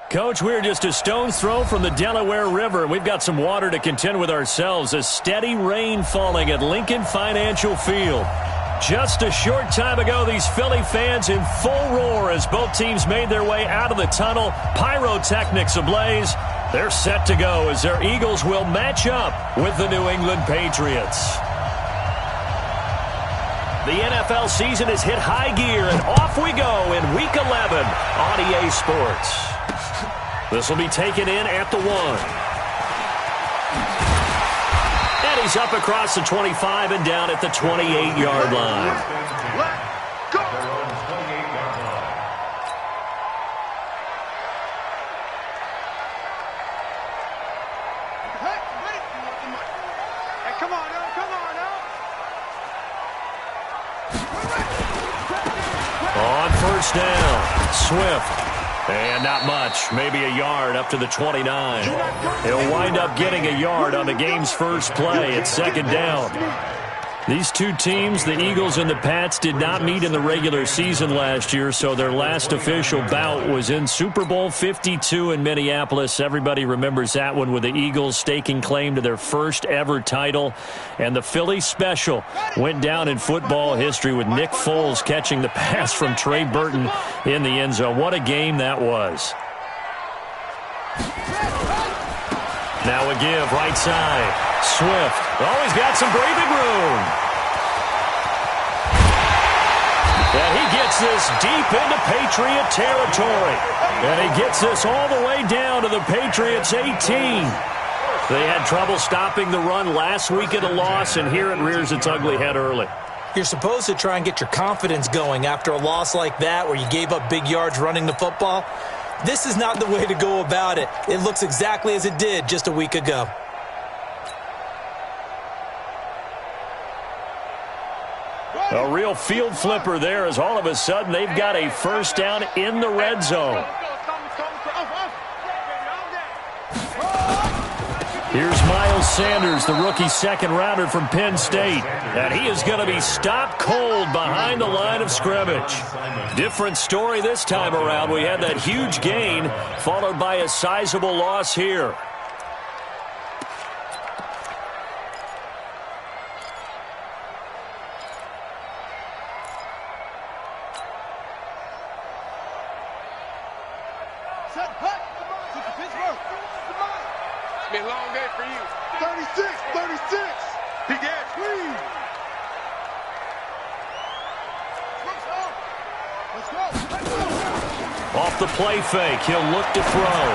Coach, we're just a stone's throw from the Delaware River. We've got some water to contend with ourselves. A steady rain falling at Lincoln Financial Field. Just a short time ago, these Philly fans in full roar as both teams made their way out of the tunnel. Pyrotechnics ablaze. They're set to go as their Eagles will match up with the New England Patriots. The NFL season has hit high gear, and off we go in Week 11 on EA Sports. This will be taken in at the 1. And he's up across the 25 and down at the 28-yard line. Let's go! Hey, come on now, come on now. On first down, Swift. And not much, maybe a yard up to the 29. He'll wind up getting a yard on the game's first play at second down. These two teams, the Eagles and the Pats, did not meet in the regular season last year, so their last official bout was in Super Bowl 52 in Minneapolis. Everybody remembers that one with the Eagles staking claim to their first ever title. And the Philly special went down in football history with Nick Foles catching the pass from Trey Burton in the end zone. What a game that was. Now a give, right side. Swift. Oh, he's got some breathing room. And he gets this deep into Patriot territory. And he gets this all the way down to the Patriots' 18. They had trouble stopping the run last week at a loss, and here it rears its ugly head early. You're supposed to try and get your confidence going after a loss like that where you gave up big yards running the football. This is not the way to go about it. It looks exactly as it did just a week ago. A real field flipper there as all of a sudden they've got a first down in the red zone. Here's Miles Sanders, the rookie second-rounder from Penn State. And he is going to be stopped cold behind the line of scrimmage. Different story this time around. We had that huge gain followed by a sizable loss here. Be a long day for you. 36, 36. Big ass, please. Let's go. Off the play fake, he'll look to throw.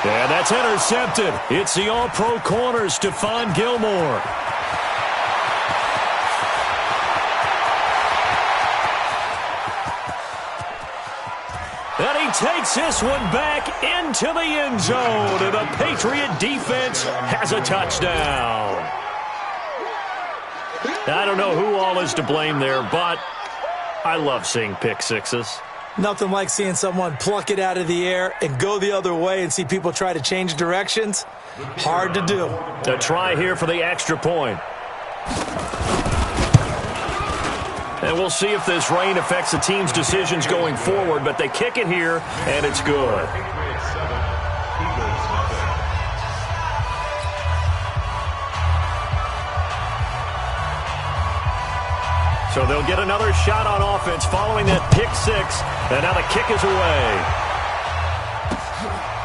And that's intercepted. It's the all-pro corner, Stephon Gilmore. And he takes this one back into the end zone. And the Patriot defense has a touchdown. I don't know who all is to blame there, but I love seeing pick sixes. Nothing like seeing someone pluck it out of the air and go the other way and see people try to change directions. Hard to do. A try here for the extra point. And we'll see if this rain affects the team's decisions going forward, but they kick it here, and it's good. So they'll get another shot on offense following that pick six, and now the kick is away.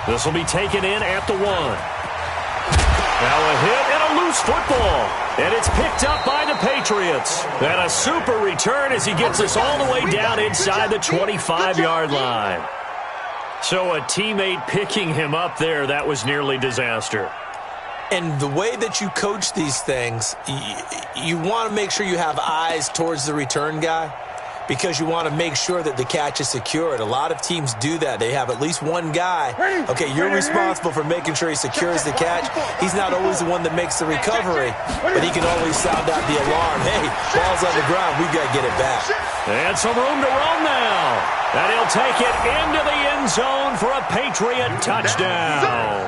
This will be taken in at the 1. Now a hit and a loose football. And it's picked up by the Patriots. And a super return as he gets us all the way down inside the 25-yard line. So a teammate picking him up there, that was nearly disaster. And the way that you coach these things, you want to make sure you have eyes towards the return guy because you want to make sure that the catch is secured. A lot of teams do that. They have at least one guy. Okay, you're responsible for making sure he secures the catch. He's not always the one that makes the recovery, but he can always sound out the alarm. Hey, ball's on the ground. We've got to get it back. And some room to run now. And he'll take it into the end zone for a Patriot touchdown.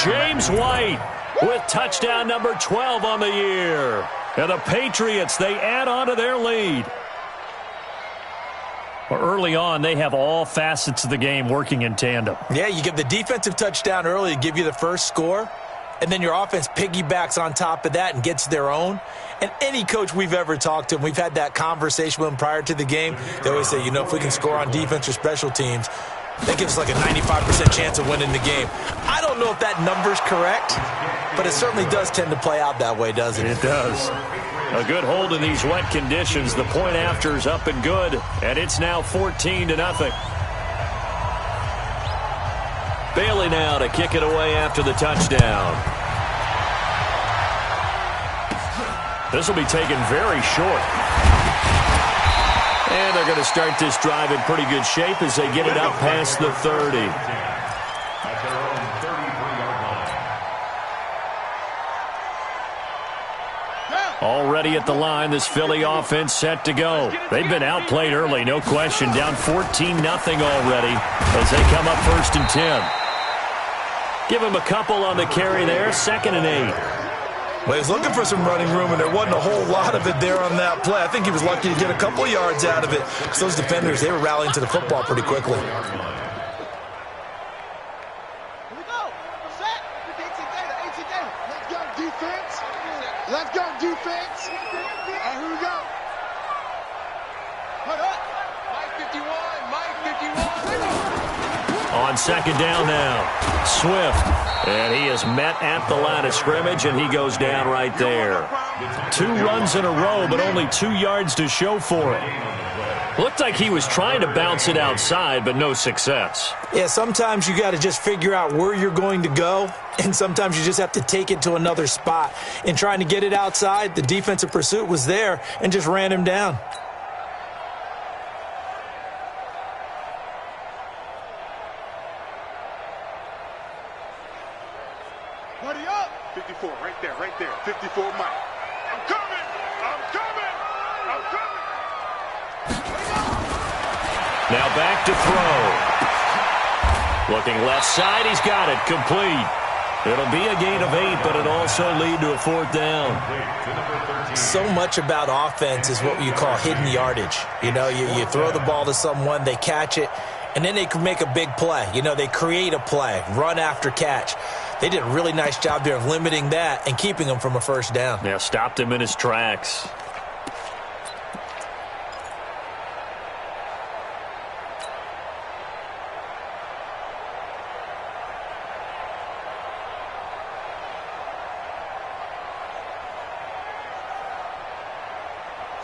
James White with touchdown number 12 on the year. And the Patriots, they add on to their lead. Well, early on, they have all facets of the game working in tandem. Yeah, you give the defensive touchdown early to give you the first score, and then your offense piggybacks on top of that and gets their own. And any coach we've ever talked to, and we've had that conversation with them prior to the game, they always say, you know, if we can score on defense or special teams, that gives us like a 95% chance of winning the game. I don't know if that number's correct, but it certainly does tend to play out that way, doesn't it? It does. A good hold in these wet conditions. The point after is up and good, and it's now 14-0. Bailey now to kick it away after the touchdown. This will be taken very short. And they're going to start this drive in pretty good shape as they get it up past the 30. Already at the line, this Philly offense set to go. They've been outplayed early, no question. Down 14-0 already as they come up 1st and 10. Give him a couple on the carry there, 2nd and 8. Well, he was looking for some running room, and there wasn't a whole lot of it there on that play. I think he was lucky to get a couple yards out of it because those defenders, they were rallying to the football pretty quickly. Let's go, defense. Here we go. Put up. Mike 51. Mike 51. On 2nd down now. Swift. And he is met at the line of scrimmage, and he goes down right there. 2 runs in a row, but only 2 yards to show for it. Looked like he was trying to bounce it outside, but no success. Yeah, sometimes you got to just figure out where you're going to go, and sometimes you just have to take it to another spot. In trying to get it outside, the defensive pursuit was there and just ran him down. Buddy up. 54, right there, 54, Mike. I'm coming. Now back to throw. Looking left side, he's got it, complete. It'll be a gain of 8, but it'll also lead to a 4th down. So much about offense is what you call hidden yardage. You know, you throw the ball to someone, they catch it, and then they can make a big play. You know, they create a play, run after catch. They did a really nice job there of limiting that and keeping him from a 1st down. Yeah, stopped him in his tracks.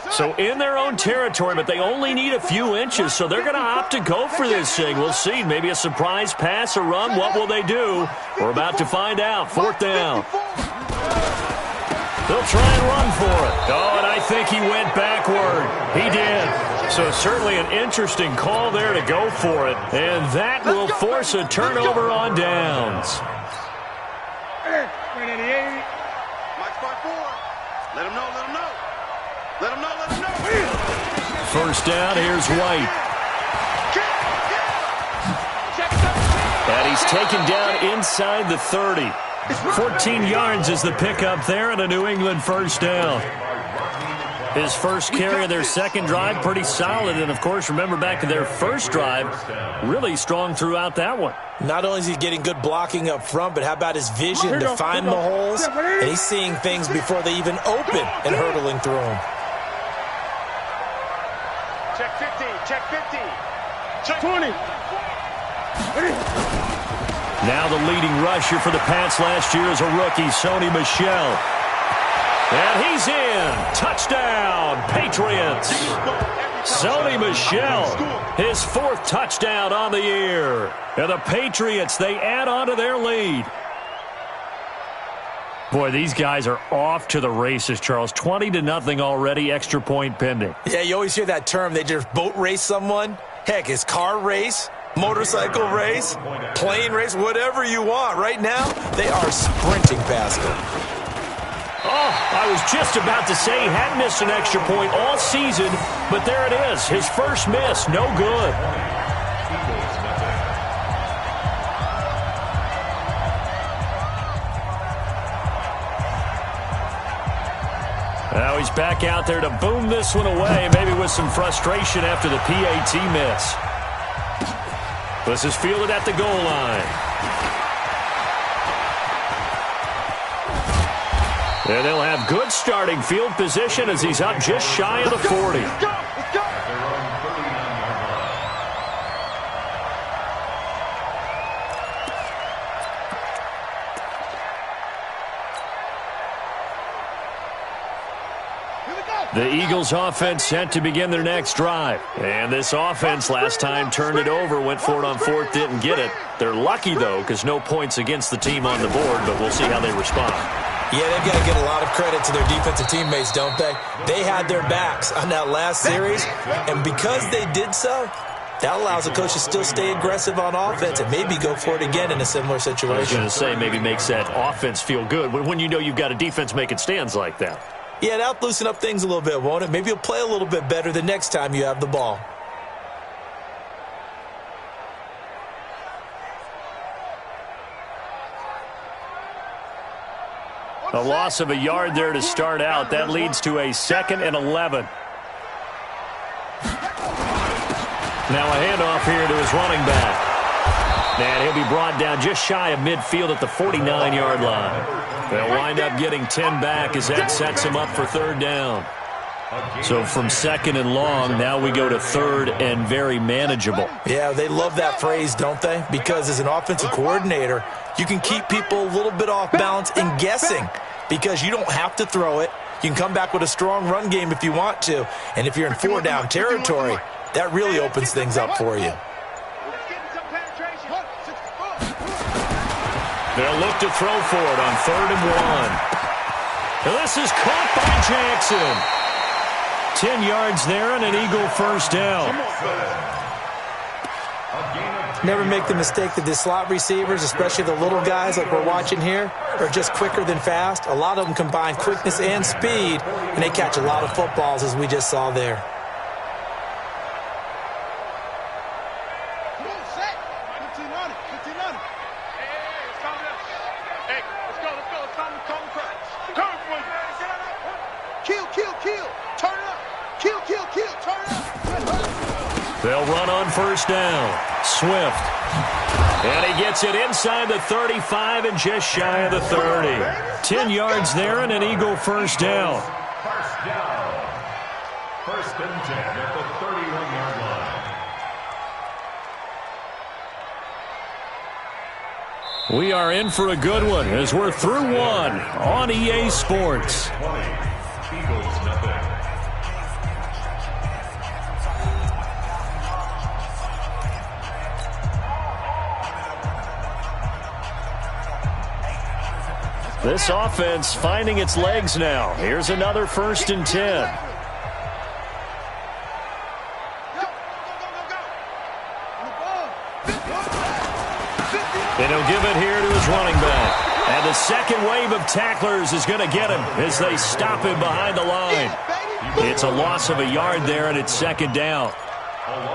So in their own territory, but they only need a few inches, so they're going to opt to go for this thing. We'll see. Maybe a surprise pass or run. What will they do? We're about to find out. 4th down. They'll try and run for it. Oh, and I think he went backward. He did. So certainly an interesting call there to go for it. And that will force a turnover on downs. Mike's by 4. Let him know. Let him know. 1st down, here's White. And he's taken down inside the 30. 14 yards is the pickup there and a New England 1st down. His first carry of their 2nd drive, pretty solid. And, of course, remember back to their 1st drive, really strong throughout that one. Not only is he getting good blocking up front, but how about his vision to find the holes? And he's seeing things before they even open and hurtling through them. Check 50. Check 20. Now the leading rusher for the Pats last year is a rookie, Sony Michel. And he's in. Touchdown, Patriots. Sony Michel, his 4th touchdown on the year. And the Patriots, they add on to their lead. Boy, these guys are off to the races, Charles. 20-0 already, extra point pending. Yeah, you always hear that term. They just boat race someone. Heck, it's car race, motorcycle race, plane race, whatever you want. Right now, they are sprinting past them. Oh, I was just about to say he hadn't missed an extra point all season, but there it is. His first miss, no good. Now Now he's back out there to boom this one away, maybe with some frustration after the PAT miss. This is fielded at the goal line. And they'll have good starting field position as he's up just shy of the 40. Let's go. The Eagles offense set to begin their next drive. And this offense last time turned it over, went for it on fourth, didn't get it. They're lucky, though, because no points against the team on the board, but we'll see how they respond. Yeah, they've got to get a lot of credit to their defensive teammates, don't they? They had their backs on that last series, and because they did so, that allows the coach to still stay aggressive on offense and maybe go for it again in a similar situation. I was going to say maybe makes that offense feel good when you know you've got a defense making stands like that. Yeah, that'll loosen up things a little bit, won't it? Maybe you'll play a little bit better the next time you have the ball. A loss of a yard there to start out. That leads to a 2nd and 11. Now a handoff here to his running back. And he'll be brought down just shy of midfield at the 49-yard line. They'll wind up getting 10 back as that sets him up for 3rd down. So from 2nd and long, now we go to 3rd and very manageable. Yeah, they love that phrase, don't they? Because as an offensive coordinator, you can keep people a little bit off balance and guessing because you don't have to throw it. You can come back with a strong run game if you want to. And if you're in 4-down territory, that really opens things up for you. They'll look to throw for it on 3rd and 1. And this is caught by Jackson. 10 yards there and an Eagle first down. Never make the mistake that the slot receivers, especially the little guys like we're watching here, are just quicker than fast. A lot of them combine quickness and speed, and they catch a lot of footballs, as we just saw there. They'll run on first down. Swift. And he gets it inside the 35 and just shy of the 30. 10 yards there and an Eagle first down. First down. 1st and 10 at the 31-yard line. We are in for a good one as we're through one on EA Sports. 20. Eagles nothing. This offense finding its legs now. Here's another 1st and 10. And he'll give it here to his running back. And the second wave of tacklers is going to get him as they stop him behind the line. It's a loss of a yard there, and it's 2nd down.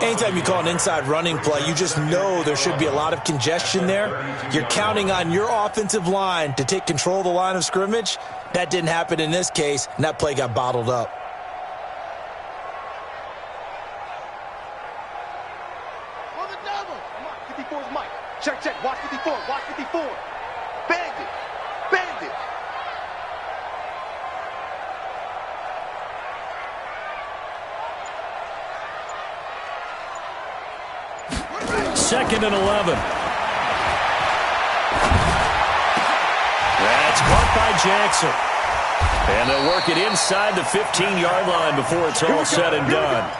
Anytime you call an inside running play, you just know there should be a lot of congestion there. You're counting on your offensive line to take control of the line of scrimmage. That didn't happen in this case, and that play got bottled up. On the double. 54 is Mike. Check. Watch 54. Watch 54. Bandit. Bandit. 2nd and 11. That's caught by Jackson. And they'll work it inside the 15-yard line before it's all said and done.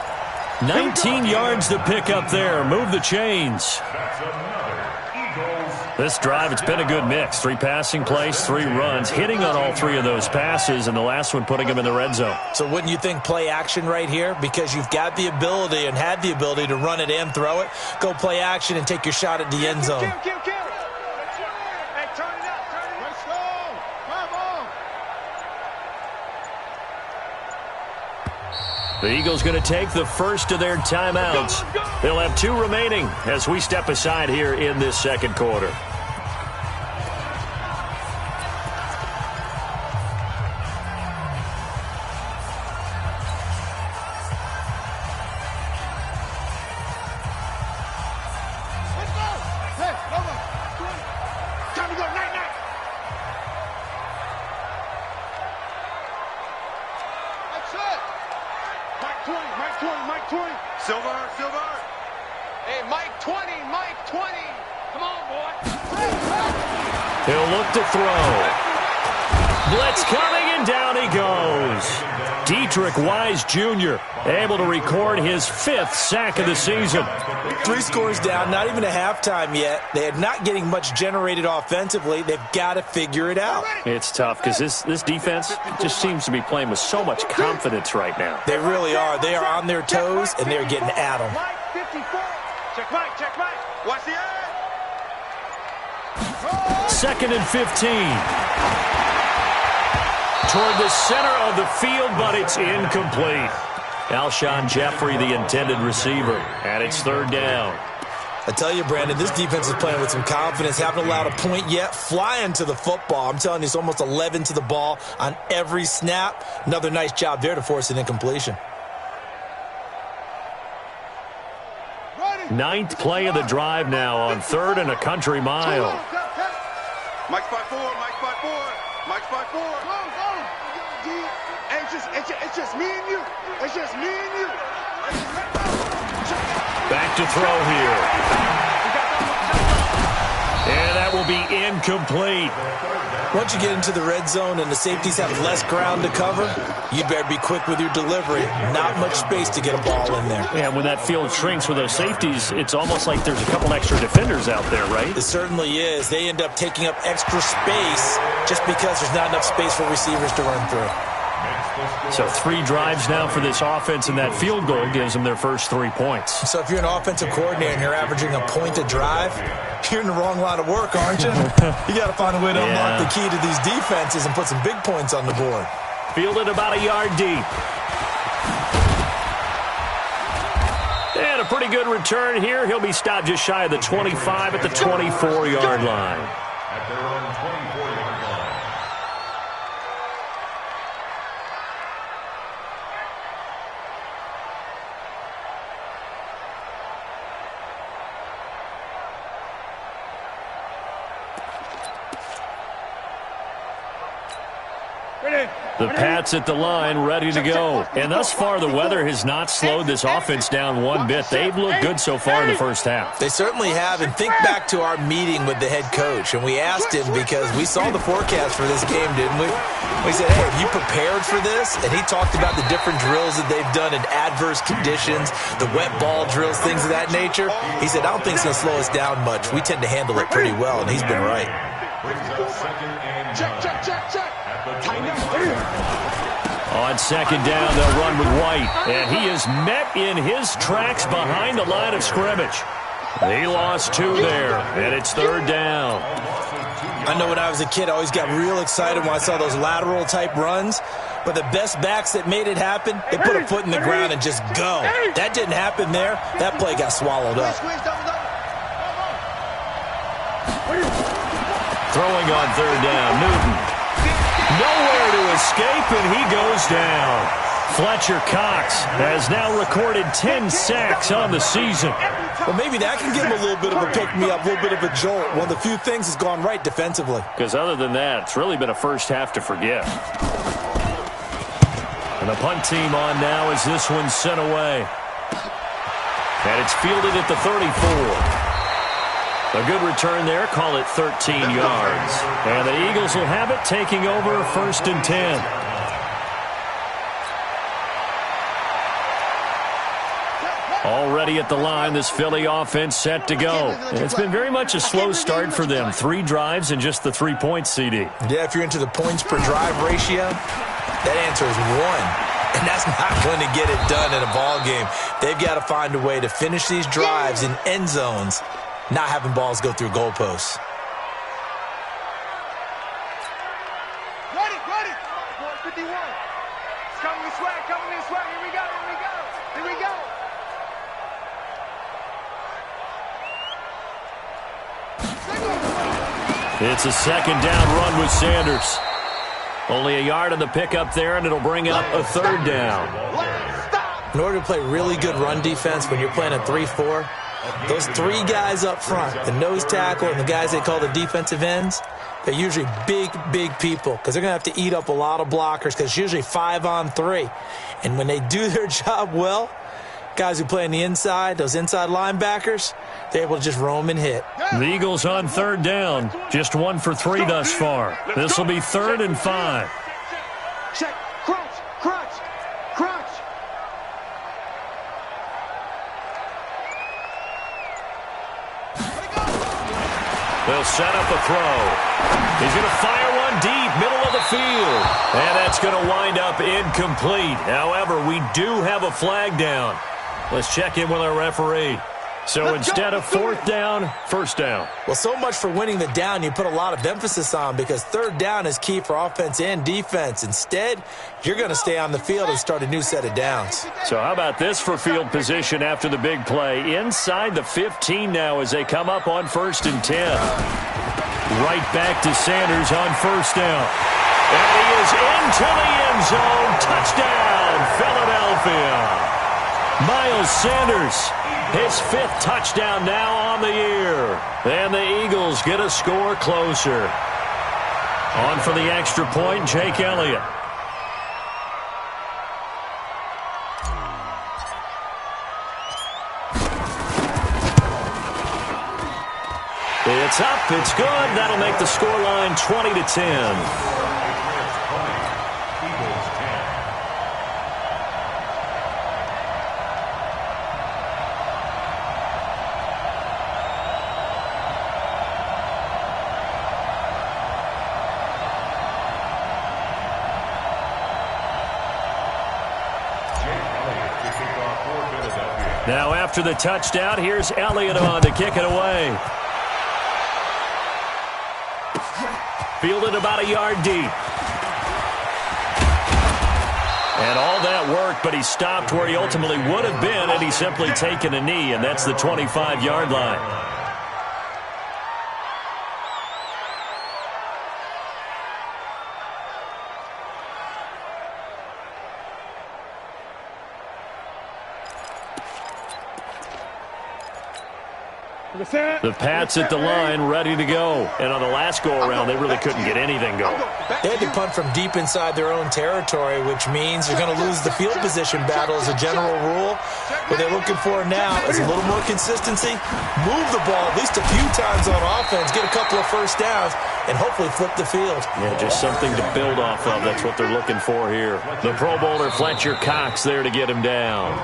19 yards to pick up there. Move the chains. That's another Eagles. This drive, it's been a good mix. 3 passing plays, 3 runs, hitting on all 3 of those passes, and the last one putting them in the red zone. So wouldn't you think play action right here? Because you've got the ability and had the ability to run it and throw it. Go play action and take your shot at the end zone. Hey, turn it up. Let's go. Come on. The Eagles going to take the first of their timeouts. They'll have 2 remaining as we step aside here in this 2nd quarter. Mike 20, Mike 20. Come on, boy. He'll look to throw. Blitz coming, and down he goes. Dietrich Wise Jr. able to record his 5th sack of the season. 3 scores down, not even a halftime yet. They are not getting much generated offensively. They've got to figure it out. It's tough because this defense just seems to be playing with so much confidence right now. They really are. They are on their toes, and they're getting at them. Mike 54. Check Mike, check Mike. Watch the end. 2nd and 15. Toward the center of the field, but it's incomplete. Alshon Jeffrey, the intended receiver, and it's 3rd down. I tell you, Brandon, this defense is playing with some confidence. Haven't allowed a point yet. Flying to the football. I'm telling you, it's almost 11 to the ball on every snap. Another nice job there to force an incompletion. 9th play of the drive now on 3rd and a country mile. Mike 5-4, Mike 5-4, Mike 5-4. It's just me and you. It's just me and you. Back to throw here. And that will be incomplete. Once you get into the red zone and the safeties have less ground to cover, you better be quick with your delivery. Not much space to get a ball in there. Yeah, when that field shrinks with those safeties, it's almost like there's a couple extra defenders out there, right? It certainly is. They end up taking up extra space just because there's not enough space for receivers to run through. So 3 drives now for this offense, and that field goal gives them their first 3 points. So if you're an offensive coordinator and you're averaging a point a drive, you're in the wrong line of work, aren't you? You got to find a way to unlock the key to these defenses and put some big points on the board. Fielded about a yard deep. And a pretty good return here. He'll be stopped just shy of the 25 at the 24-yard line. At their own 24-yard line. The Pats at the line, ready to go. And thus far, the weather has not slowed this offense down one bit. They've looked good so far in the first half. They certainly have. And think back to our meeting with the head coach. And we asked him because we saw the forecast for this game, didn't we? We said, hey, have you prepared for this? And he talked about the different drills that they've done in adverse conditions, the wet ball drills, things of that nature. He said, I don't think it's going to slow us down much. We tend to handle it pretty well, and he's been right. Check. On 2nd down, they'll run with White. And he is met in his tracks behind the line of scrimmage. He lost 2 there, and it's 3rd down. I know when I was a kid, I always got real excited when I saw those lateral-type runs. But the best backs that made it happen, they put a foot in the ground and just go. That didn't happen there. That play got swallowed up. Throwing on 3rd down, Newton. Nowhere to escape, and he goes down. Fletcher Cox has now recorded 10 sacks on the season. Well, maybe that can give him a little bit of a pick-me-up, a little bit of a jolt. One of the few things has gone right defensively. Because other than that, it's really been a first half to forget. And the punt team on now as this one's sent away. And it's fielded at the 34. A good return there, call it 13 yards. And the Eagles will have it, taking over 1st and 10. Already at the line, this Philly offense set to go. And it's been very much a slow start for them. 3 drives and just the 3 points, CD. Yeah, if you're into the points per drive ratio, that answer is 1. And that's not going to get it done in a ball game. They've got to find a way to finish these drives in end zones, not having balls go through goalposts. Ready. 51. It's coming this way. Here we go. It's a 2nd down run with Sanders. Only a yard on the pickup there, and it'll bring up a 3rd down. In order to play really good run defense when you're playing a 3-4, those 3 guys up front, the nose tackle and the guys they call the defensive ends, they're usually big people because they're going to have to eat up a lot of blockers because it's usually 5-on-3. And when they do their job well, Guys who play on the inside, those inside linebackers, they're able to just roam and hit. The Eagles on third down. Just 1 for 3 thus far. This will be 3rd and 5. Check. Crunch. Crunch. Crunch. They'll set up a throw. He's going to fire one deep, middle of the field. And that's going to wind up incomplete. However, we do have a flag down. Let's check in with our referee. So instead of 4th down, 1st down. Well, so much for winning the down you put a lot of emphasis on, because 3rd down is key for offense and defense. Instead, you're going to stay on the field and start a new set of downs. So how about this for field position after the big play? Inside the 15 now as they come up on 1st and 10. Right back to Sanders on 1st down. And he is into the end zone. Touchdown, Philadelphia. Miles Sanders, his 5th touchdown now on the year. And the Eagles get a score closer. On for the extra point, Jake Elliott. It's up, it's good. That'll make the scoreline 20-10. Now after the touchdown, here's Elliott on to kick it away. Fielded about a yard deep. And all that worked, but he stopped where he ultimately would have been had he simply taken a knee, and that's the 25-yard line. The Pats at the line, ready to go. And on the last go-around, they really couldn't get anything going. They had to punt from deep inside their own territory, which means they're going to lose the field position battle as a general rule. What they're looking for now is a little more consistency, move the ball at least a few times on offense, get a couple of first downs, and hopefully flip the field. Yeah, just something to build off of. That's what they're looking for here. The Pro Bowler Fletcher Cox there to get him down.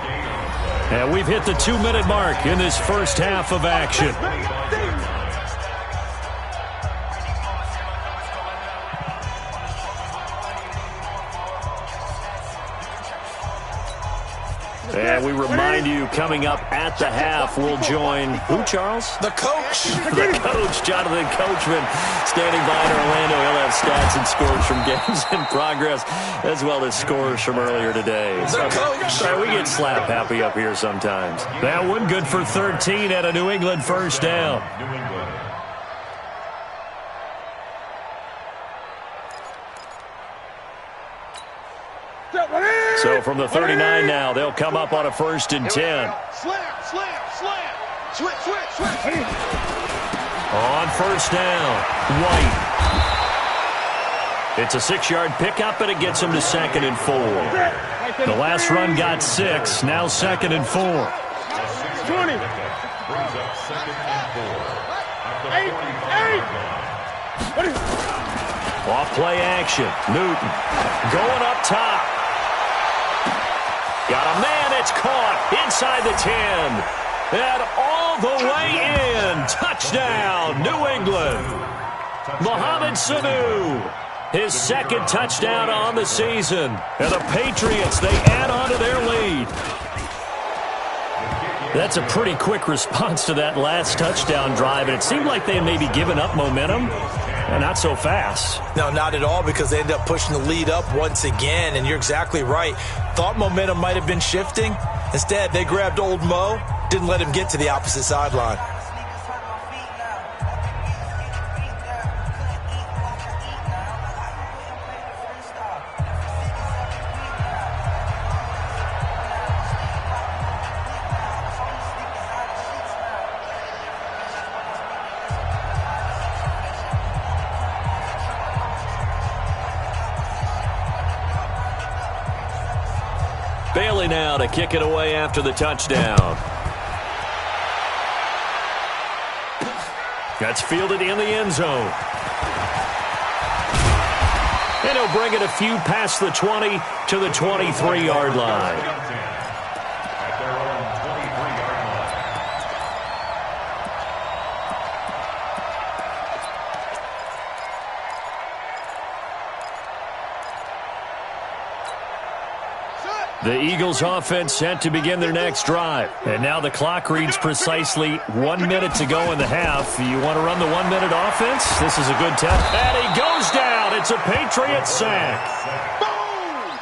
And we've hit the 2-minute mark in this first half of action. And we remind you, coming up at the half, we'll join who, Charles? The coach. The coach, Jonathan Coachman, standing by in Orlando. He'll have stats and scores from games in progress, as well as scores from earlier today. The coach. We get slap happy up here sometimes. That one good for 13 at a New England first down. So from the 39 now, they'll come up on a 1st and 10. Slam, slam, slam. Switch, switch, switch. On 1st down, White. It's a 6-yard pickup, and it gets him to 2nd and 4. The last run got 6, now 2nd and 4. 20. Off play action, Newton going up top. Got a man, it's caught inside the 10. And all the way in. Touchdown, New England. Mohamed Sanu, his 2nd touchdown on the season. And the Patriots, they add on to their lead. That's a pretty quick response to that last touchdown drive, and it seemed like they had maybe given up momentum. And not so fast. No, not at all, because they end up pushing the lead up once again, and you're exactly right. Thought momentum might have been shifting. Instead, they grabbed old Mo, didn't let him get to the opposite sideline. Staley now to kick it away after the touchdown. That's fielded in the end zone. And he'll bring it a few past the 20 to the 23-yard line. At their own 23-yard line. The Eagles offense set to begin their next drive. And now the clock reads precisely 1 minute to go in the half. You want to run the 1 minute offense? This is a good test. And he goes down. It's a Patriot sack.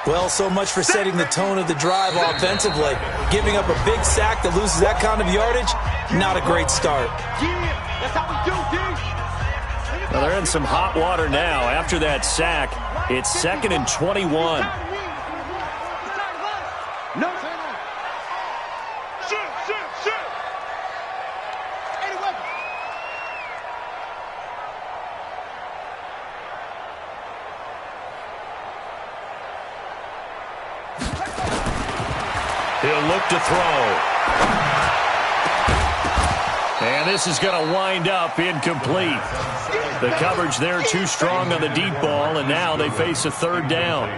Well, so much for setting the tone of the drive offensively. Giving up a big sack that loses that kind of yardage, not a great start. Yeah, that's how we do, D. Well, they're in some hot water now. After that sack, it's 2nd and 21. No. Shoot, shoot, shoot. Anyway. He'll look to throw. And this is going to wind up incomplete. The coverage there too strong on the deep ball, and now they face a 3rd down.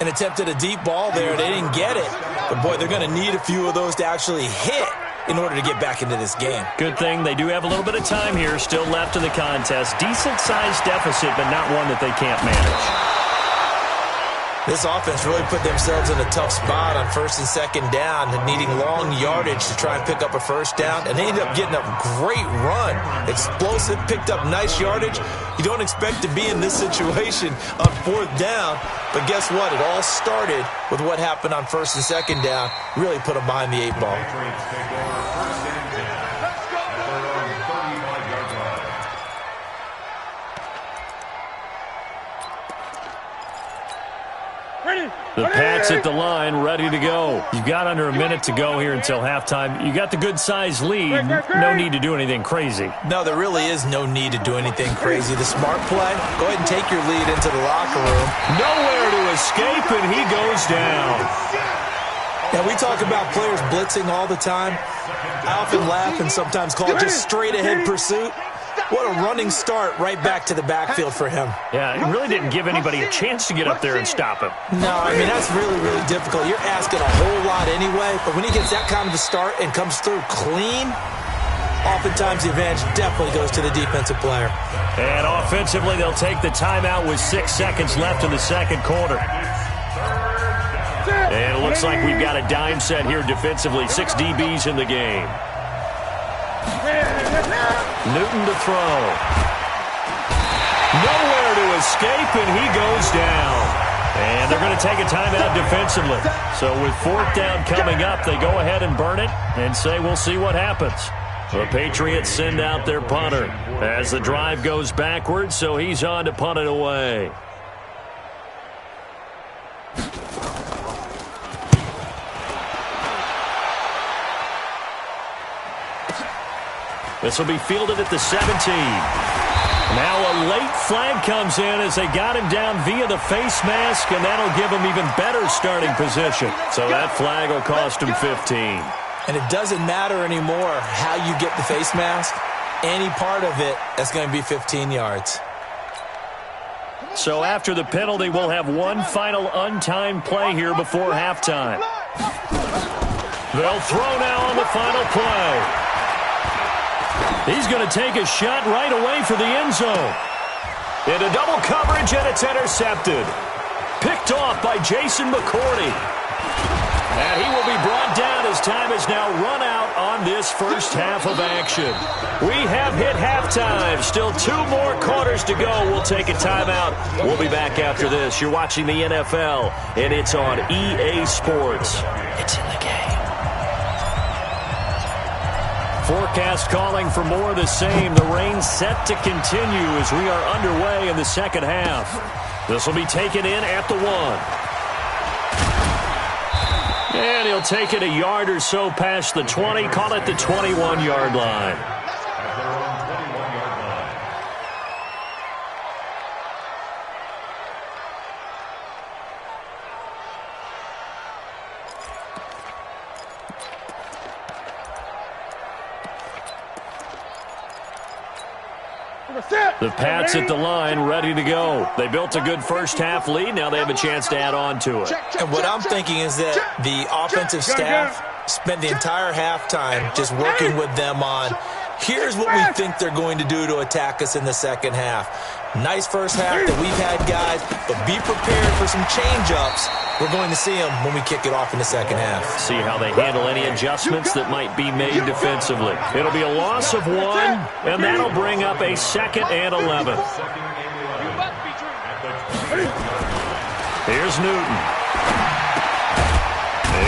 An attempt at a deep ball there. They didn't get it. But, boy, they're going to need a few of those to actually hit in order to get back into this game. Good thing they do have a little bit of time here still left in the contest. Decent-sized deficit, but not one that they can't manage. This offense really put themselves in a tough spot on 1st and 2nd down, needing long yardage to try and pick up a 1st down, and they ended up getting a great run. Explosive, picked up nice yardage. You don't expect to be in this situation on 4th down, but guess what? It all started with what happened on 1st and 2nd down. Really put them behind the 8 ball. Patriots take over 1st and 10 at their own 35-yard line. The Pats at the line, ready to go. You've got under a minute to go here until halftime. You got the good-sized lead. No need to do anything crazy. No, there really is no need to do anything crazy. The smart play, go ahead and take your lead into the locker room. Nowhere to escape, and he goes down. Now, we talk about players blitzing all the time. I often laugh and sometimes call it just straight-ahead pursuit. What a running start right back to the backfield for him. Yeah, it really didn't give anybody a chance to get up there and stop him. No, I mean, that's really, really difficult. You're asking a whole lot anyway, but when he gets that kind of a start and comes through clean, oftentimes the advantage definitely goes to the defensive player. And offensively, they'll take the timeout with 6 seconds left in the 2nd quarter. And it looks like we've got a dime set here defensively. 6 DBs in the game. Newton to throw. Nowhere to escape, and he goes down. And they're going to take a timeout defensively. So with 4th down coming up, they go ahead and burn it and say we'll see what happens. The Patriots send out their punter as the drive goes backwards, so he's on to punt it away. This will be fielded at the 17. Now a late flag comes in as they got him down via the face mask, and that'll give him even better starting position. So that flag will cost him 15. And it doesn't matter anymore how you get the face mask. Any part of it, that's going to be 15 yards. So after the penalty, we'll have one final untimed play here before halftime. They'll throw now on the final play. He's going to take a shot right away for the end zone. Into double coverage, and it's intercepted. Picked off by Jason McCourty. And he will be brought down as time has now run out on this first half of action. We have hit halftime. Still 2 more quarters to go. We'll take a timeout. We'll be back after this. You're watching the NFL, and it's on EA Sports. It's in the game. Forecast calling for more of the same. The rain set to continue as we are underway in the second half. This will be taken in at the 1. And he'll take it a yard or so past the 20. Call it the 21-yard line. At their own 21-yard line. The Pats at the line, ready to go. They built a good first-half lead. Now they have a chance to add on to it. And what I'm thinking is that the offensive staff spent the entire halftime just working with them on, here's what we think they're going to do to attack us in the second half. Nice first half that we've had, guys, but be prepared for some change-ups. We're going to see them when we kick it off in the second half. See how they handle any adjustments that might be made defensively. It'll be a loss of 1, and that'll bring up a 2nd and 11. Here's Newton.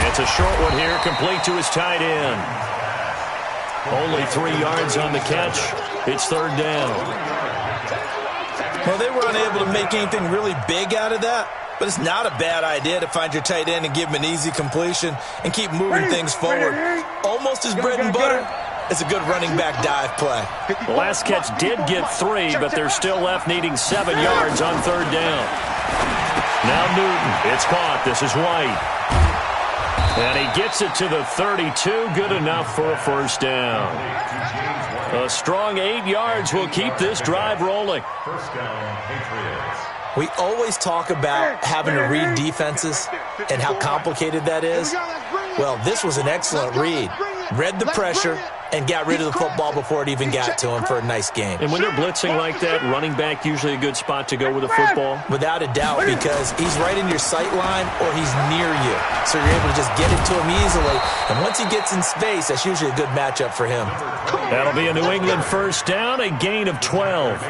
It's a short one here, complete to his tight end. Only 3 yards on the catch. It's 3rd down. Well, they were unable to make anything really big out of that, but it's not a bad idea to find your tight end and give him an easy completion and keep moving things forward. Almost as bread and butter. It's a good running back dive play. The last catch did get 3, but they're still left needing 7 yards on 3rd down. Now Newton. It's caught. This is White. And he gets it to the 32. Good enough for a 1st down. A strong 8 yards will keep this drive rolling. 1st down, Patriots. We always talk about having to read defenses and how complicated that is. Well, this was an excellent read. Read the pressure and got rid of the football before it even got to him for a nice game. And when they're blitzing like that, running back usually a good spot to go with a football? Without a doubt, because he's right in your sight line or he's near you. So you're able to just get it to him easily. And once he gets in space, that's usually a good matchup for him. That'll be a New England 1st down, a gain of 12.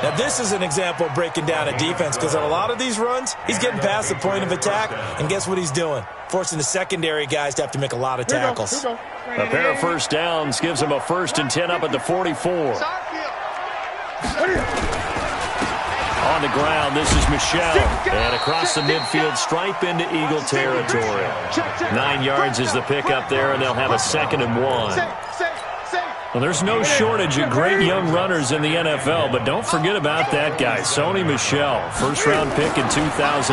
Now, this is an example of breaking down a defense because on a lot of these runs, he's getting past the point of attack, and guess what he's doing? Forcing the secondary guys to have to make a lot of tackles. A pair of 1st downs gives him a 1st and 10 up at the 44. On the ground, this is Michel. And across the midfield stripe into Eagle territory. 9 yards is the pickup there, and they'll have a 2nd and 1. Well, there's no shortage of great young runners in the NFL, but don't forget about that guy, Sony Michel. 1st-round pick in 2018.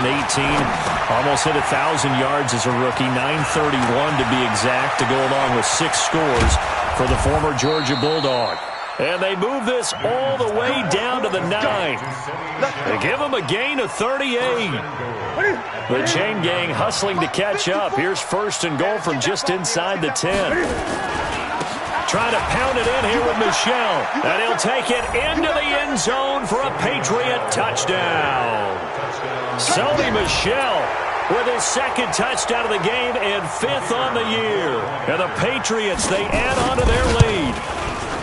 Almost hit 1,000 yards as a rookie, 931 to be exact, to go along with 6 scores for the former Georgia Bulldog. And they move this all the way down to the 9. They give him a gain of 38. The chain gang hustling to catch up. Here's 1st and goal from just inside the 10. Trying to pound it in here with Michel. And he'll take it into the end zone for a Patriot touchdown. Sony Michel with his 2nd touchdown of the game and 5th on the year. And the Patriots, they add on to their lead.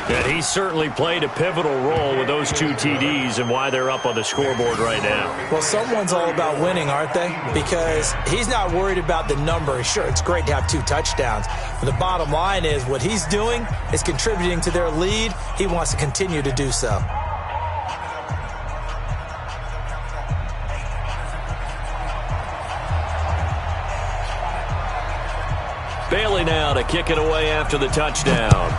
And he certainly played a pivotal role with those 2 TDs and why they're up on the scoreboard right now. Well, someone's all about winning, aren't they? Because he's not worried about the number. Sure, it's great to have 2 touchdowns. But the bottom line is what he's doing is contributing to their lead. He wants to continue to do so. Bailey now to kick it away after the touchdown.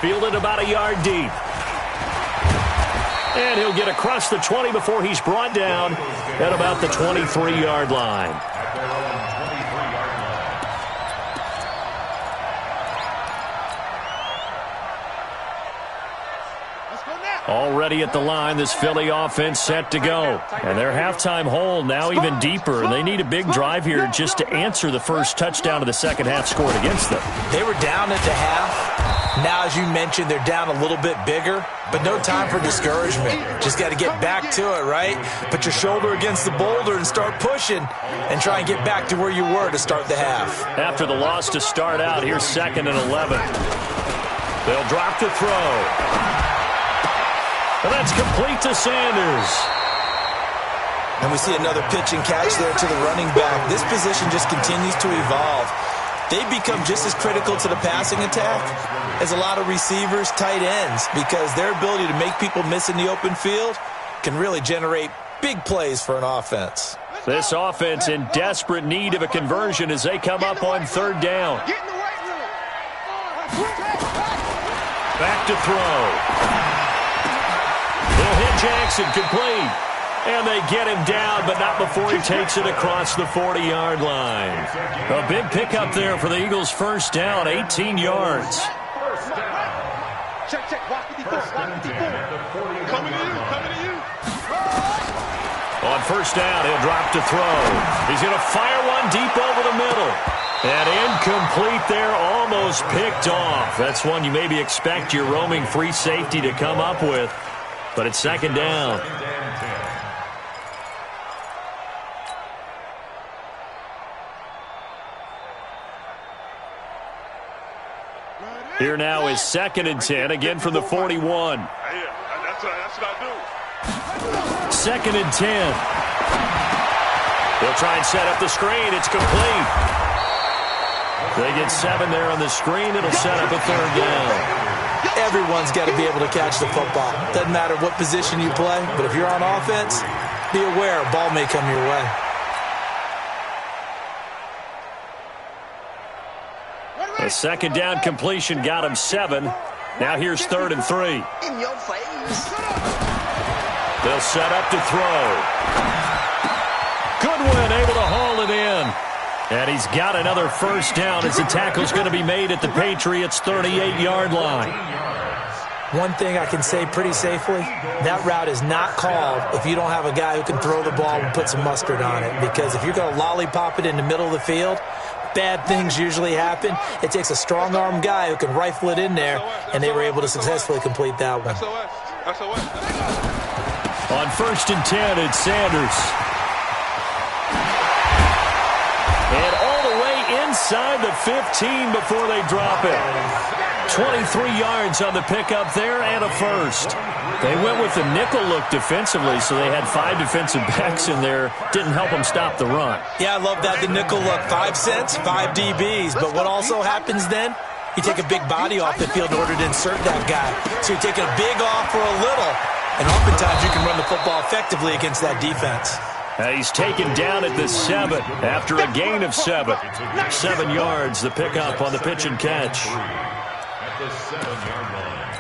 Fielded about a yard deep. And he'll get across the 20 before he's brought down at about the 23-yard line. Already at the line, this Philly offense set to go. And their halftime hole now even deeper. They need a big drive here just to answer the first touchdown of the second half scored against them. They were down at the half. Now, as you mentioned, they're down a little bit bigger, but no time for discouragement. Just got to get back to it, right? Put your shoulder against the boulder and start pushing and try and get back to where you were to start the half. After the loss to start out, here's 2nd and 11. They'll drop to throw. And that's complete to Sanders. And we see another pitch and catch there to the running back. This position just continues to evolve. They become just as critical to the passing attack as a lot of receivers, tight ends, because their ability to make people miss in the open field can really generate big plays for an offense. This offense in desperate need of a conversion as they come up on 3rd down. Back to throw. They'll hit Jackson complete. And they get him down, but not before he takes it across the 40-yard line. A big pickup there for the Eagles' 1st down, 18 yards. Check, check. Watch 54. Watch 54. Coming to you. Coming to you. On first down, he'll drop to throw. He's going to fire one deep over the middle. And incomplete there, almost picked off. That's one you maybe expect your roaming free safety to come up with. But it's second down. Here now is 2nd and 10, again from the 41. That's what I do. 2nd and 10. They'll try and set up the screen. It's complete. They get 7 there on the screen. It'll set up a 3rd down. Everyone's got to be able to catch the football. Doesn't matter what position you play, but if you're on offense, be aware a ball may come your way. A 2nd down completion got him 7. Now here's 3rd and 3. In your face. They'll set up to throw. Goodwin able to haul it in. And he's got another first down as the tackle's going to be made at the Patriots' 38-yard line. One thing I can say pretty safely, that route is not called if you don't have a guy who can throw the ball and put some mustard on it. Because if you're going to lollipop it in the middle of the field, bad things usually happen. It takes a strong-arm guy who can rifle it in there, and they were able to successfully complete that one. On 1st and 10, it's Sanders. And all the way inside the 15 before they drop it. 23 yards on the pickup there and a first. They went with the nickel look defensively, so they had 5 defensive backs in there. Didn't help them stop the run. Yeah, I love that, the nickel look. 5 cents, 5 DBs. But what also happens then, you take a big body off the field in order to insert that guy. So you're taking a big off for a little, and oftentimes you can run the football effectively against that defense. He's taken down at the 7 after a gain of 7. 7 yards, the pickup on the pitch and catch. At the 7-yard line.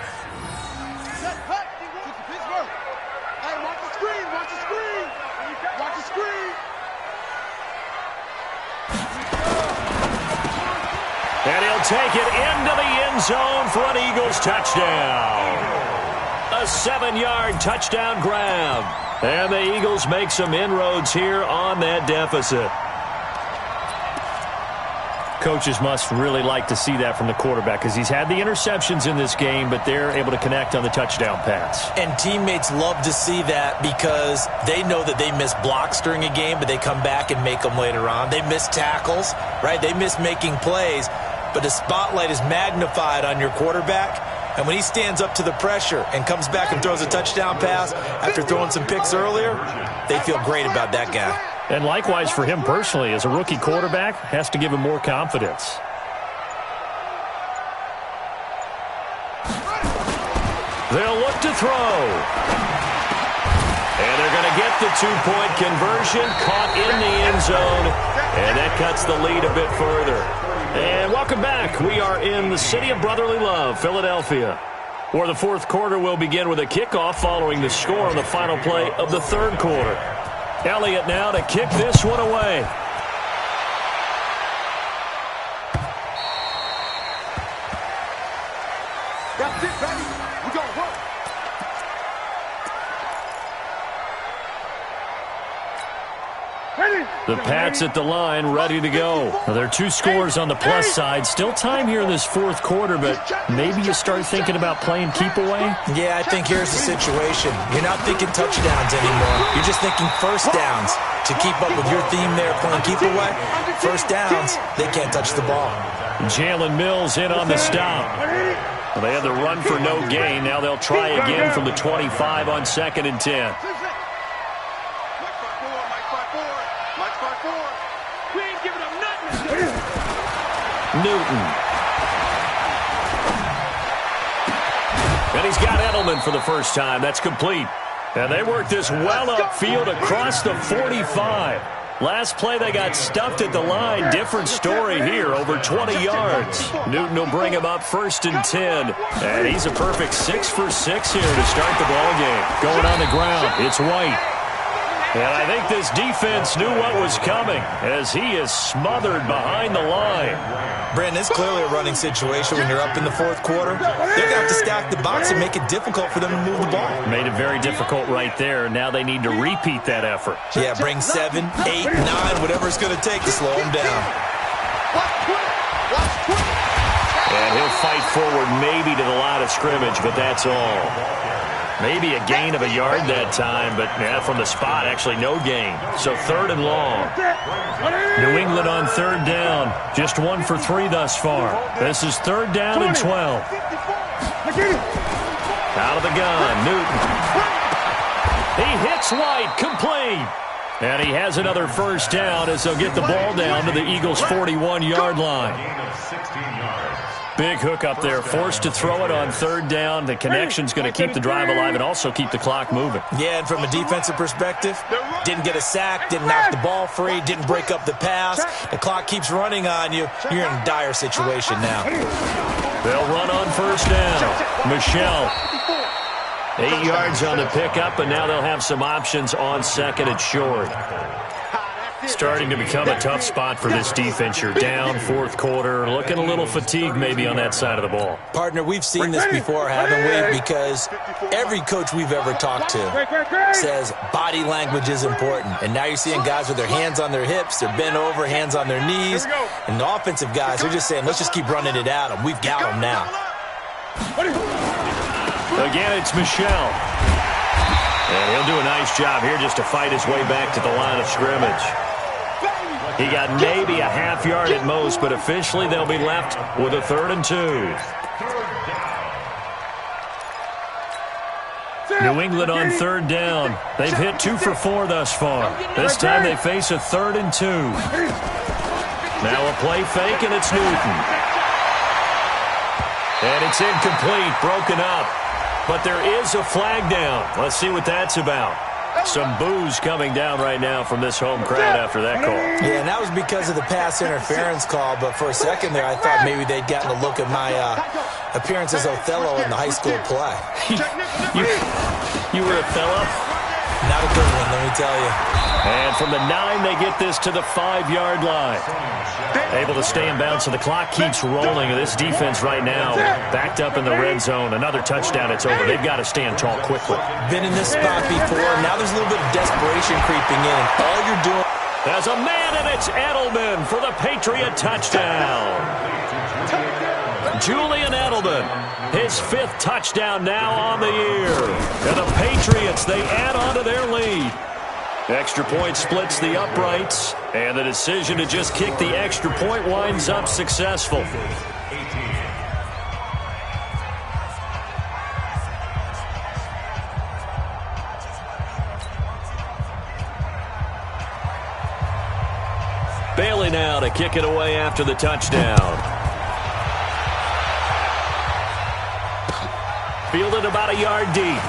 Hey, watch the screen. Watch the screen. Watch the screen. And he'll take it into the end zone for an Eagles touchdown. A 7-yard touchdown grab. And the Eagles make some inroads here on that deficit. Coaches must really like to see that from the quarterback because he's had the interceptions in this game, but they're able to connect on the touchdown pass. And teammates love to see that because they know that they miss blocks during a game, but they come back and make them later on. They miss tackles, right? They miss making plays, but the spotlight is magnified on your quarterback. And when he stands up to the pressure and comes back and throws a touchdown pass after throwing some picks earlier, they feel great about that guy. And likewise for him personally, as a rookie quarterback, has to give him more confidence. They'll look to throw. And they're going to get the 2-point conversion, caught in the end zone, and that cuts the lead a bit further. And welcome back. We are in the city of brotherly love, Philadelphia, where the 4th quarter will begin with a kickoff following the score on the final play of the 3rd quarter. Elliott now to kick this one away. That's it, baby. We're going to work. The Pats at the line, ready to go. Now, there are 2 scores on the plus side. Still time here in this 4th quarter, but maybe you start thinking about playing keep away? Yeah, I think here's the situation. You're not thinking touchdowns anymore. You're just thinking first downs. To keep up with your theme there, playing keep away, first downs, they can't touch the ball. Jalen Mills in on the stop. Well, they had the run for no gain. Now they'll try again from the 25 on 2nd and 10. Newton. And he's got Edelman for the first time. That's complete. And they work this well upfield across the 45. Last play they got stuffed at the line. Different story here, over 20 yards. Newton will bring him up 1st and 10. And he's a perfect 6 for 6 here to start the ball game. Going on the ground, it's White. And I think this defense knew what was coming as he is smothered behind the line. Brandon, it's clearly a running situation when you're up in the fourth quarter. They're going to have to stack the box and make it difficult for them to move the ball. Made it very difficult right there. Now they need to repeat that effort. Yeah, bring 7, 8, 9, whatever it's going to take to slow them down. And he'll fight forward maybe to the line of scrimmage, but that's all. Maybe a gain of a yard that time, but yeah, from the spot, actually no gain. So 3rd and long. New England on 3rd down. Just 1 for 3 thus far. This is 3rd down and 12. Out of the gun, Newton. He hits White, complete. And he has another first down as they'll get the ball down to the Eagles' 41-yard line. Big hook up there, forced to throw it on 3rd down. The connection's going to keep the drive alive and also keep the clock moving. Yeah, and from a defensive perspective, didn't get a sack, didn't knock the ball free, didn't break up the pass. The clock keeps running on you. You're in a dire situation now. They'll run on 1st down. Michelle. 8 yards on the pickup, and now they'll have some options on 2nd and short. Starting to become a tough spot for this defense. You're down 4th quarter, looking a little fatigued maybe on that side of the ball. Partner, we've seen this before, haven't we? Because every coach we've ever talked to says body language is important. And now you're seeing guys with their hands on their hips, they're bent over, hands on their knees. And the offensive guys, they're just saying, let's just keep running it at them. We've got them now. Again, it's Michelle. And he'll do a nice job here just to fight his way back to the line of scrimmage. He got maybe a half yard at most, but officially they'll be left with a 3rd and 2. New England on 3rd down. They've hit 2 for 4 thus far. This time they face a 3rd and 2. Now a play fake, and it's Newton. And it's incomplete, broken up. But there is a flag down. Let's see what that's about. Some boos coming down right now from this home crowd after that call. Yeah, and that was because of the pass interference call. But for a second there, I thought maybe they'd gotten a look at my appearance as Othello in the high school play. You were Othello? Not a good one, let me tell you. And from the 9, they get this to the 5-yard line. Able to stay in bounds, so the clock keeps rolling. This defense right now backed up in the red zone. Another touchdown, it's over. They've got to stand tall quickly. Been in this spot before. Now there's a little bit of desperation creeping in. All you're doing... There's a man, and it's Edelman for the Patriot touchdown. Julian Edelman, his 5th touchdown now on the year. And the Patriots, they add on to their lead. Extra point splits the uprights, and the decision to just kick the extra point winds up successful. Bailey now to kick it away after the touchdown. Fielded about a yard deep.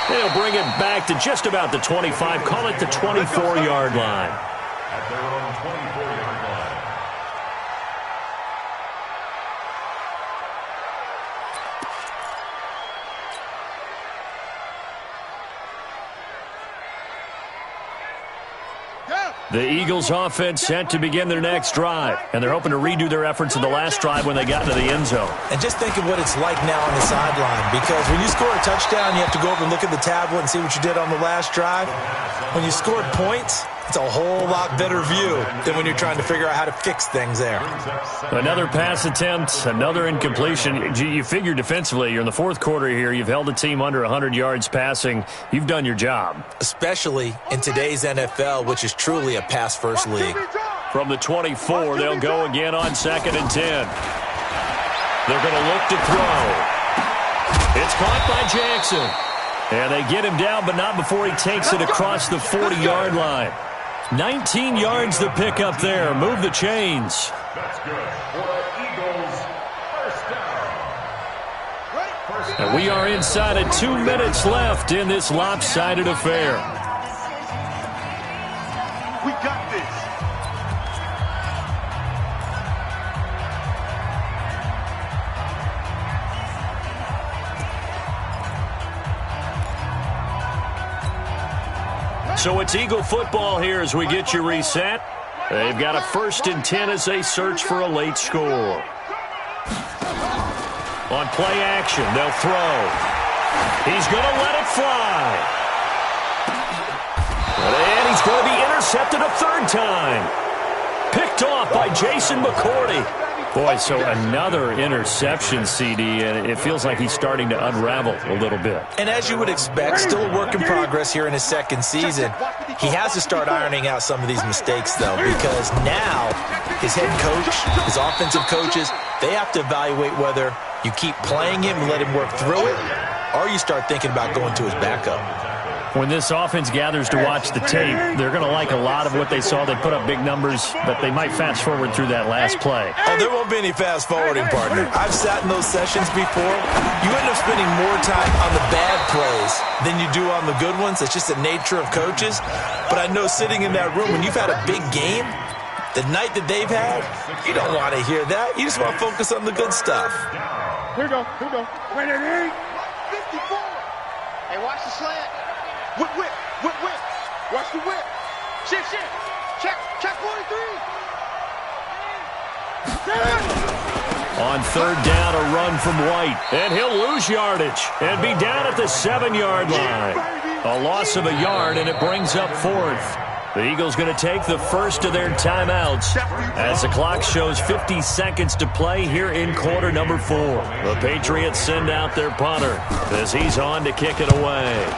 They'll bring it back to just about the 25. Call it the 24-yard line. At their own 24-yard line. The Eagles offense set to begin their next drive, and they're hoping to redo their efforts in the last drive when they got into the end zone. And just think of what it's like now on the sideline, because when you score a touchdown, you have to go over and look at the tablet and see what you did on the last drive. When you scored points, it's a whole lot better view than when you're trying to figure out how to fix things there. Another pass attempt, another incompletion. You figure defensively, you're in the 4th quarter here. You've held a team under 100 yards passing. You've done your job. Especially in today's NFL, which is truly a pass-first league. From the 24, they'll go again on 2nd and 10. They're going to look to throw. It's caught by Jackson. And they get him down, but not before he takes it across the 40-yard line. 19 yards to pick up there. Move the chains. That's good for Eagles. First down. And we are inside of 2 minutes left in this lopsided affair. We got this. So it's Eagle football here as we get you reset. They've got a 1st and 10 as they search for a late score. On play action, they'll throw. He's going to let it fly. And he's going to be intercepted a 3rd time. Picked off by Jason McCourty. Boy, so another interception, CD, and it feels like he's starting to unravel a little bit. And as you would expect, still a work in progress here in his 2nd season. He has to start ironing out some of these mistakes, though, because now his head coach, his offensive coaches, they have to evaluate whether you keep playing him and let him work through it, or you start thinking about going to his backup. When this offense gathers to watch the tape, they're going to like a lot of what they saw. They put up big numbers, but they might fast forward through that last play. Oh, there won't be any fast forwarding, partner. I've sat in those sessions before. You end up spending more time on the bad plays than you do on the good ones. It's just the nature of coaches. But I know sitting in that room, when you've had a big game, the night that they've had, you don't want to hear that. You just want to focus on the good stuff. Here we go. Wait a minute. 54. Hey, watch the slant. Whip. Watch the whip. Shift. Check 43. On 3rd down, a run from White. And he'll lose yardage and be down at the 7-yard line. A loss of a yard, and it brings up 4th. The Eagles going to take the first of their timeouts as the clock shows 50 seconds to play here in quarter number 4. The Patriots send out their punter as he's on to kick it away.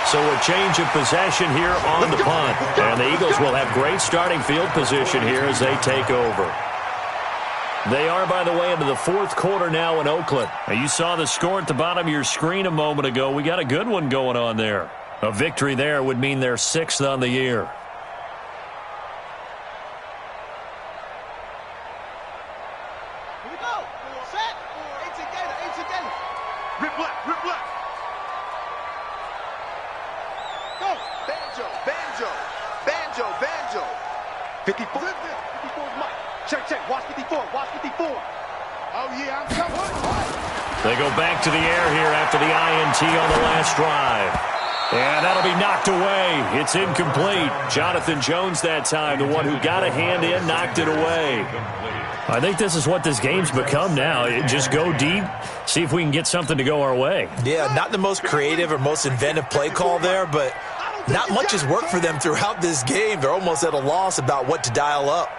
So a change of possession here on the punt. And the Eagles will have great starting field position here as they take over. They are, by the way, into the 4th quarter now in Oakland. Now, you saw the score at the bottom of your screen a moment ago. We got a good one going on there. A victory there would mean they're 6th on the year. Here we go. Set. Eight together. Rip left. Go. Banjo. 54. 54 is Mike. Check. Watch 54. Oh, yeah, I'm coming. They go back to the air here after the INT on the last drive. And that'll be knocked away. It's incomplete. Jonathan Jones that time, the one who got a hand in, knocked it away. I think this is what this game's become now. Just go deep, see if we can get something to go our way. Yeah, not the most creative or most inventive play call there, but not much has worked for them throughout this game. They're almost at a loss about what to dial up.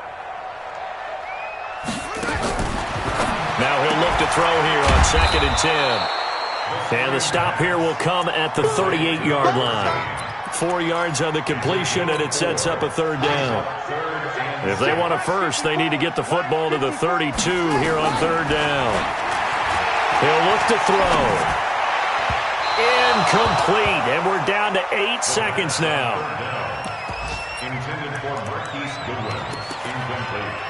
Now he'll look to throw here on 2nd and 10. And the stop here will come at the 38-yard line. 4 yards on the completion, and it sets up a 3rd down. If they want a first, they need to get the football to the 32 here on 3rd down. He'll look to throw. Incomplete, and we're down to 8 seconds now. Intended for Marquise Goodwin. Incomplete.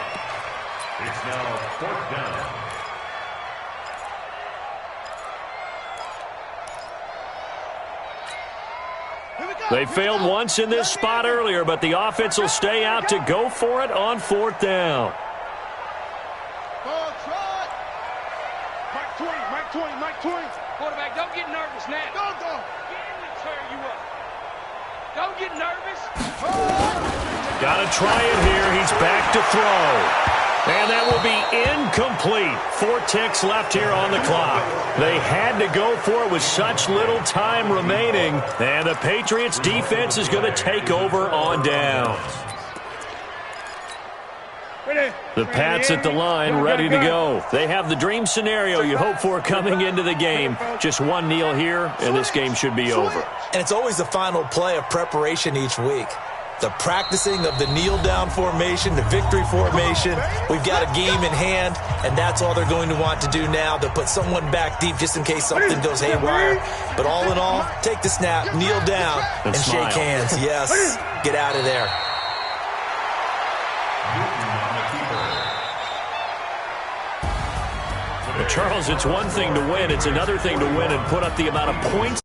It's now 4th down. They failed once in this spot earlier, but the offense will stay out to go for it on 4th down. Mike 20. Quarterback, don't get nervous now. Go. Get me, tear you up. Don't get nervous. Got to try it here. He's back to throw. And that will be incomplete. 4 ticks left here on the clock. They had to go for it with such little time remaining. And the Patriots defense is going to take over on downs. The Pats at the line, ready to go. They have the dream scenario you hope for coming into the game. Just one kneel here, and this game should be over. And it's always the final play of preparation each week. The practicing of the kneel-down formation, the victory formation. We've got a game in hand, and that's all they're going to want to do now. They'll put someone back deep just in case something goes haywire. But all in all, take the snap, kneel down, and shake hands. Yes, get out of there. Well, Charles, it's one thing to win. It's another thing to win and put up the amount of points